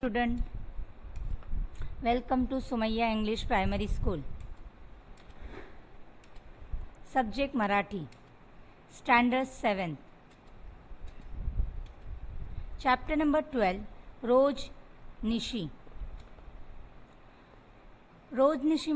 Student, welcome to Sumaya English Primary School. Subject Marathi, Standard 7th. Chapter number 12, रोज निशी. रोज निशी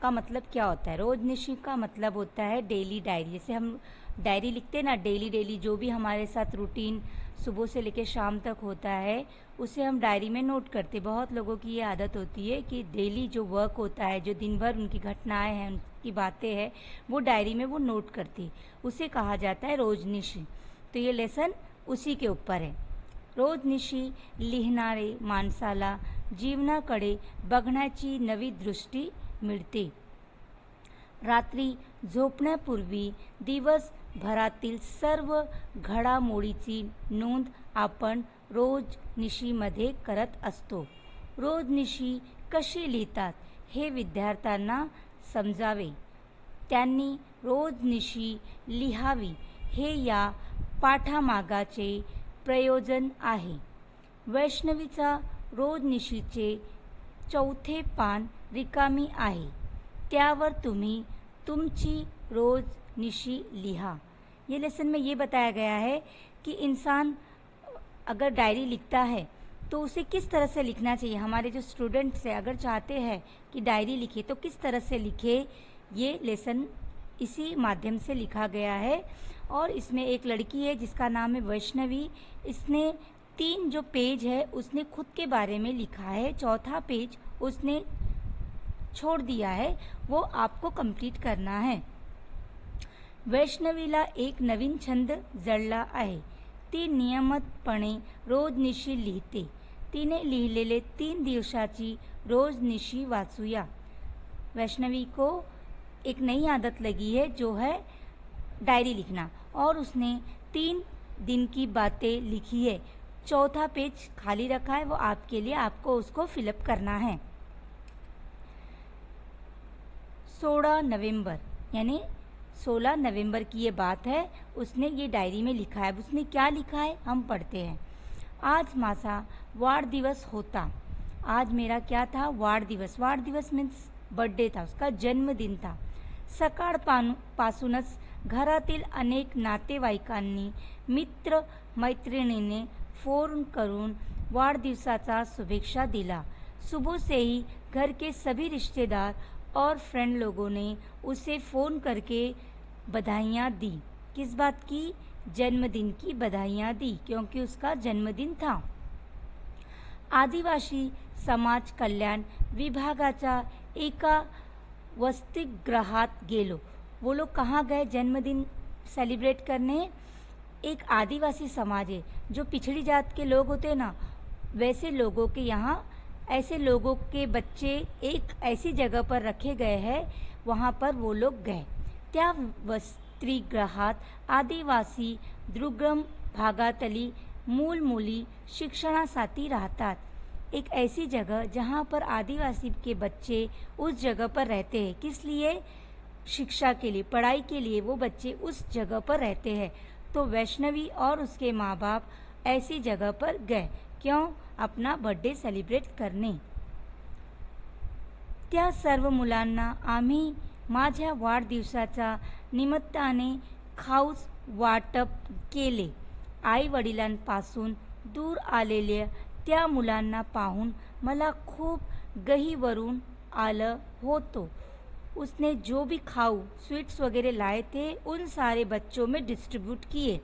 का मतलब क्या होता है? रोज निशी का मतलब होता है डेली डायरी. जैसे हम डायरी लिखते हैं ना, डेली जो भी हमारे साथ रूटीन सुबह से लेकर शाम तक होता है उसे हम डायरी में नोट करते. बहुत लोगों की ये आदत होती है कि डेली जो वर्क होता है, जो दिन भर उनकी घटनाएं हैं, उनकी बातें हैं, वो डायरी में वो नोट करती. उसे कहा जाता है रोजनिशी. तो ये लेसन उसी के ऊपर है. रोजनिशी लिहिणारे माणसाला जीवनाकडे बघण्याची नवी दृष्टी मिळते. रात्री झोपण्यापूर्वी दिवसभरातील सर्व घडामोडीची नोंद आपण रोजनिशीमध्ये करत असतो. रोजनिशी कशी लिहितात हे विद्यार्थ्यांना समजावे. त्यांनी रोजनिशी लिहावी हे या पाठामागाचे प्रयोजन आहे. वैष्णवीचा रोजनिशीचे 4थे पान रिकामी आहे. त्यावर तुम्ही तुमची रोजनिशी लिहा. ये लेसन में ये बताया गया है कि इंसान अगर डायरी लिखता है तो उसे किस तरह से लिखना चाहिए. हमारे जो स्टूडेंट्स हैं अगर चाहते हैं कि डायरी लिखे तो किस तरह से लिखे, ये लेसन इसी माध्यम से लिखा गया है. और इसमें एक लड़की है जिसका नाम है वैष्णवी. इसने 3 जो पेज है उसने खुद के बारे में लिखा है. 4था पेज उसने छोड़ दिया है, वो आपको कंप्लीट करना है. वैष्णवीला एक नवीन छंद जडला आहे. ती नियमितपणे रोजनिशी लिहिते. तिने लिहिलेले 3 दिवसाची रोजनिशी वाचूया. वैष्णवी को एक नई आदत लगी है जो है डायरी लिखना, और उसने 3 दिन की बातें लिखी है. 4था पेज खाली रखा है, वो आपके लिए, आपको उसको फिलअप करना है. 16 नवंबर यानी 16 नवंबर की ये बात है. उसने ये डायरी में लिखा है. उसने क्या लिखा है हम पढ़ते हैं. आज माझा वाढदिवस होता. आज मेरा क्या था? वाढदिवस. वाढदिवस मीन्स बर्थडे था, उसका जन्मदिन था. सकाळपासूनच घरातील अनेक नातेवाईकांनी, मित्र मैत्रिणींनी फोन करून वाढदिवसाचा शुभेच्छा दिला. सुबह से ही घर के सभी रिश्तेदार और फ्रेंड लोगों ने उसे फ़ोन करके बधाइयाँ दी. किस बात की? जन्मदिन की बधाइयाँ दी, क्योंकि उसका जन्मदिन था. आदिवासी समाज कल्याण विभागाच्या एका वसतिगृहात गेलो. वो लोग कहाँ गए जन्मदिन सेलिब्रेट करने? एक आदिवासी समाज है, जो पिछड़ी जात के लोग होते हैं ना, वैसे लोगों के यहाँ ऐसे लोगों के बच्चे एक ऐसी जगह पर रखे गए हैं, वहाँ पर वो लोग गए. त्या वसतिगृहात आदिवासी दुर्गम भागातली मूल मुली शिक्षणासाठी राहतात. एक ऐसी जगह जहाँ पर आदिवासी के बच्चे उस जगह पर रहते हैं. किस लिए? शिक्षा के लिए, पढ़ाई के लिए वो बच्चे उस जगह पर रहते हैं. तो वैष्णवी और उसके माँ बाप ऐसी जगह पर गए. क्यों? अपना बर्थडे सेलिब्रेट करने. त्या सर्व मुलांना आम्ही माझ्या वाढदिवसाच्या निमित्ताने खाऊस वाटप केले. आई वडिलांपासून दूर आलेल्या त्या मुलांना पाहून मला खूप गहिवरून आलं होतं. उसने जो भी खाऊ स्वीट्स वगैरह लाए थे उन सारे बच्चों में डिस्ट्रीब्यूट किए.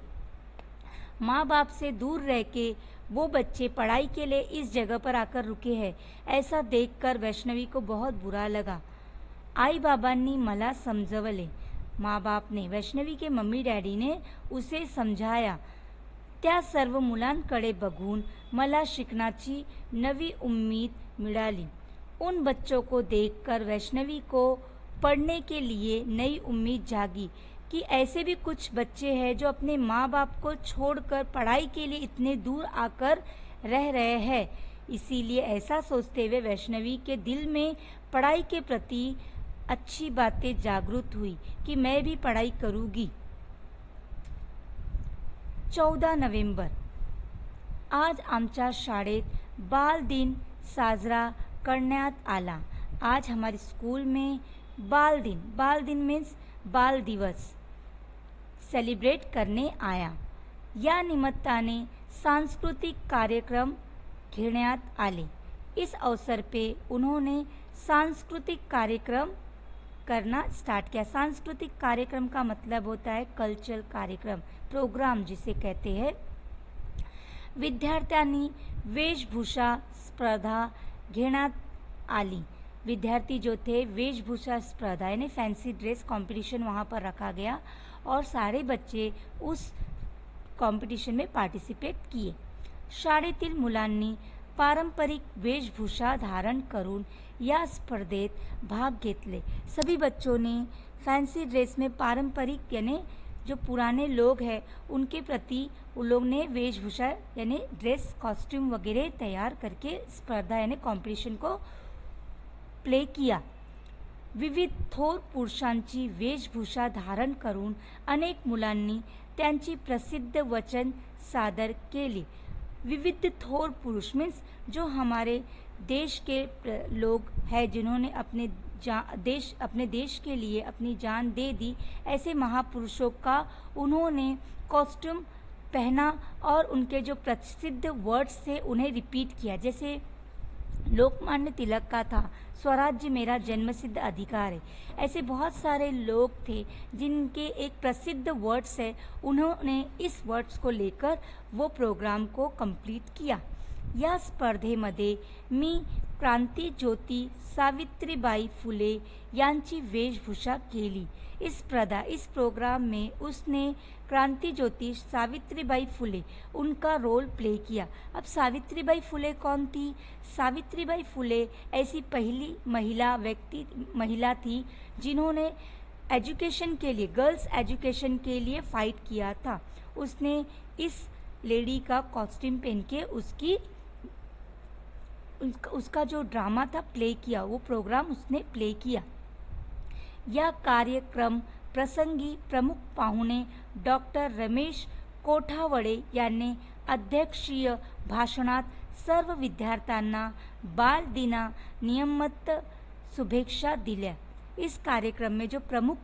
माँ बाप से दूर रह के वो बच्चे पढ़ाई के लिए इस जगह पर आकर रुके हैं. ऐसा देखकर वैष्णवी को बहुत बुरा लगा. आई बाबांनी मला समजवले. माँ बाप ने, वैष्णवी के मम्मी डैडी ने उसे समझाया. त्या सर्व मुलांकडे बघून मला शिकण्याची नवी उम्मीद मिळाली. उन बच्चों को देखकर वैष्णवी को पढ़ने के लिए नई उम्मीद जागी कि ऐसे भी कुछ बच्चे हैं जो अपने माँ बाप को छोड़कर पढ़ाई के लिए इतने दूर आकर रह रहे हैं. इसीलिए ऐसा सोचते हुए वैष्णवी के दिल में पढ़ाई के प्रति अच्छी बातें जागृत हुई कि मैं भी पढ़ाई करूँगी. 14 नवंबर आज आमच्या शाळेत बाल दिन साजरा करण्यात आला। आज हमारे स्कूल में बाल दिन मीन्स बाल दिवस सेलिब्रेट करने आया। या निमित्ताने सांस्कृतिक कार्यक्रम घेण्यात आले। इस अवसर पे उन्होंने सांस्कृतिक कार्यक्रम करना स्टार्ट किया। सांस्कृतिक कार्यक्रम का मतलब होता है कल्चरल कार्यक्रम, प्रोग्राम जिसे कहते हैं। विद्यार्थ्यांनी वेशभूषा स्पर्धा घेण्यात आली। विद्यार्थी जो थे वेशभूषा स्पर्धा यानी फैंसी ड्रेस कंपटीशन वहाँ पर रखा गया और सारे बच्चे उस कंपटीशन में पार्टिसिपेट किए। शाळेतील मुलांनी पारंपरिक वेशभूषा धारण करून या स्पर्धेत भाग घेतले। सभी बच्चों ने फैंसी ड्रेस में पारंपरिक यानी जो पुराने लोग हैं उनके प्रति उन लोग ने वेशभूषा यानी ड्रेस कॉस्ट्यूम वगैरह तैयार करके स्पर्धा यानी कॉम्पिटिशन को प्ले किया। विविध थोर पुरुषांची वेशभूषा धारण करून अनेक मुलांनी त्यांची प्रसिद्ध वचन सादर केली। विविध थोर पुरुष मीन्स जो हमारे देश के लोग हैं जिन्होंने अपने देश के लिए अपनी जान दे दी, ऐसे महापुरुषों का उन्होंने कॉस्ट्यूम पहना और उनके जो प्रसिद्ध वर्ड्स थे उन्हें रिपीट किया। जैसे लोकमान्य तिलक का था, स्वराज्य मेरा जन्मसिद्ध अधिकार है। ऐसे बहुत सारे लोग थे जिनके एक प्रसिद्ध वर्ड्स है, उन्होंने इस वर्ड्स को लेकर वो प्रोग्राम को कंप्लीट किया। या स्पर्धेमध्ये मी क्रांती ज्योती सावित्रीबाई फुले यांची वेशभूषा केली। इस प्रोग्राम में उसने क्रांति ज्योति सावित्रीबाई फुले उनका रोल प्ले किया। अब सावित्रीबाई फुले कौन थी? सावित्रीबाई फुले ऐसी पहली महिला थी जिन्होंने एजुकेशन के लिए गर्ल्स एजुकेशन के लिए फाइट किया था। उसने इस लेडी का कॉस्ट्यूम पहन के उसका जो ड्रामा था प्ले किया, वो प्रोग्राम उसने प्ले किया। या कार्यक्रम प्रसंगी प्रमुख पाहुणे डॉक्टर रमेश कोठावडे यांनी अध्यक्षीय भाषणात सर्व विद्यार्थ्यांना बाल दिना नियमित शुभेच्छा दिल्या। इस कार्यक्रम में जो प्रमुख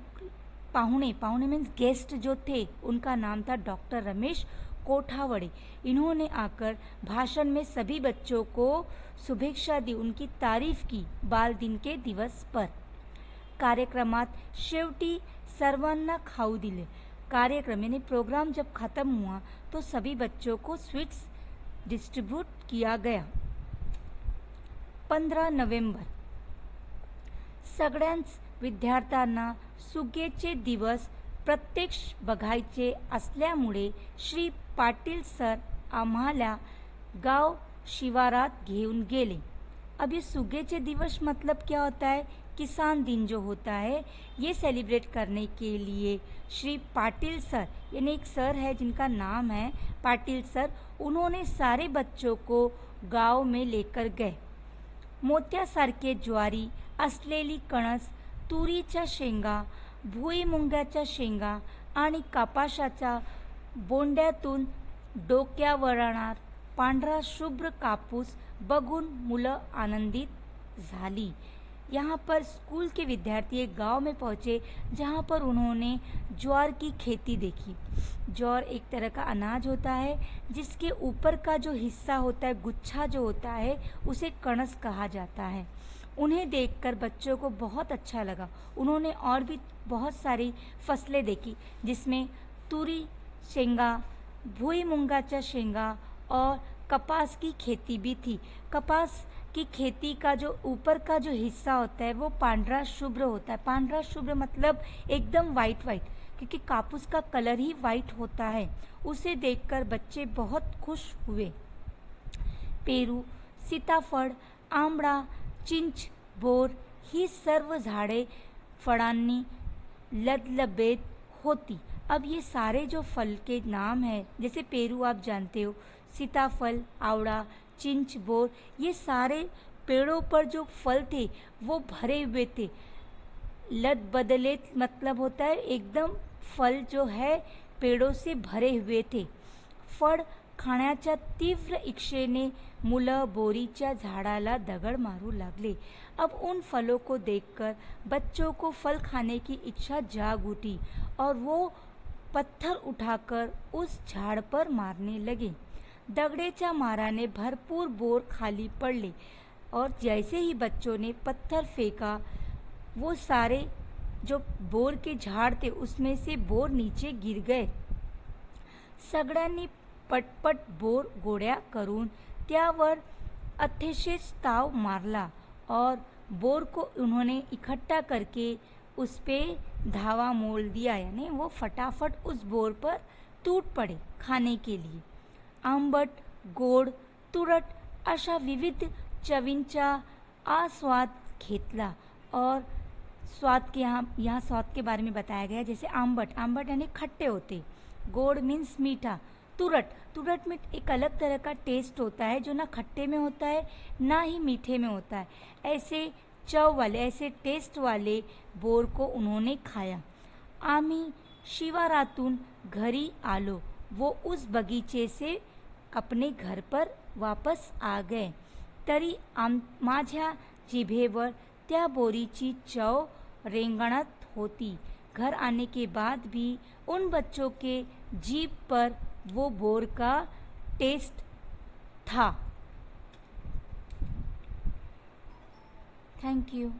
पाहुणे मीन्स गेस्ट जो थे उनका नाम था डॉक्टर रमेश कोठावड़े। इन्होंने आकर भाषण में सभी बच्चों को शुभेच्छा दी, उनकी तारीफ की बाल दिन के दिवस पर। कार्यक्रमात शेवटी सर्वांना खाऊ दिले। कार्यक्रम यानी प्रोग्राम जब खत्म हुआ तो सभी बच्चों को स्वीट्स डिस्ट्रीब्यूट किया गया। 15 नोव्हेंबर सगळ्यांच विद्यार्थ्यांना सुगीचे दिवस प्रत्यक्ष बघायचे असल्यामुळे श्री पाटिल सर आम्हाला गांव शिवारात घेऊन गेले। अब ये सुगेचे दिवस मतलब क्या होता है? किसान दिन जो होता है, ये सेलिब्रेट करने के लिए श्री पाटिल सर यानी एक सर है जिनका नाम है पाटिल सर, उन्होंने सारे बच्चों को गांव में लेकर गए। मोत्यासारखे ज्वारी असलेली कणस, तुरीच्या शेंगा, भुईमुंगाच्या शेंगा आणि कापासाच्या बोंड्यातून डोक्यावरणार पांढरा शुभ्र कापूस बघून मुलं आनंदित झाली। यहाँ पर स्कूल के विद्यार्थी एक गांव में पहुँचे जहाँ पर उन्होंने ज्वार की खेती देखी। ज्वार एक तरह का अनाज होता है जिसके ऊपर का जो हिस्सा होता है, गुच्छा जो होता है, उसे कणस कहा जाता है। उन्हें देखकर बच्चों को बहुत अच्छा लगा। उन्होंने और भी बहुत सारी फसलें देखी जिसमें तुरी शेंगा, भुईमुंगाच्या शेंगा और कपास की खेती भी थी। कपास की खेती का जो ऊपर का जो हिस्सा होता है वो पांड्रा शुभ्र होता है। पांड्रा शुभ्र मतलब एकदम वाइट, क्योंकि कापूस का कलर ही वाइट होता है। उसे देखकर बच्चे बहुत खुश हुए। पेरू, सीताफळ, आंबळा, चिंच, बोर ही सर्व झाडे फळांनी लदलबेत होती। अब ये सारे जो फल के नाम हैं, जैसे पेरू आप जानते हो, सीताफल, आवड़ा, चिंच, बोर, ये सारे पेड़ों पर जो फल थे वो भरे हुए थे। लदबदलेत मतलब होता है एकदम फल जो है पेड़ों से भरे हुए थे। फल खाण्याच्या तीव्र इच्छेने मुलं बोरीच्या झाडाला दगड मारू लागले। अब उन फलों को देखकर बच्चों को फल खाने की इच्छा जाग उठी और वो पत्थर उठाकर उस झाड़ पर मारने लगे। दगडेच्या माराने भरपूर बोर खाली पडले और जैसे ही बच्चों ने पत्थर फेंका, वो सारे जो बोर के झाड़ थे उसमें से बोर नीचे गिर गए। सगळ्यांनी पटपट बोर गोळ्या करून त्यावर अतिशय ताव मारला और बोर को उन्होंने इकट्ठा करके उस पे धावा मोल दिया, यानी वो फटाफट उस बोर पर टूट पड़े खाने के लिए। आंबट, गोड, तुरट अशा विविध चवींचा आस्वाद घेतला और स्वाद के यहाँ स्वाद के बारे में बताया गया। जैसे आंबट, आंबट यानी खट्टे होते, गोड मीन्स मीठा, तुरट, तुरट में एक अलग तरह का टेस्ट होता है जो ना खट्टे में होता है ना ही मीठे में होता है। ऐसे चव वाले, ऐसे टेस्ट वाले बोर को उन्होंने खाया। आम्ही शिवारातून घरी आलो, वो उस बगीचे से अपने घर पर वापस आ गए। तरी माझ्या जिभेवर त्या बोरीची चव रेंगाणत होती। घर आने के बाद भी उन बच्चों के जीभ पर वो बोर का टेस्ट था। Thank you.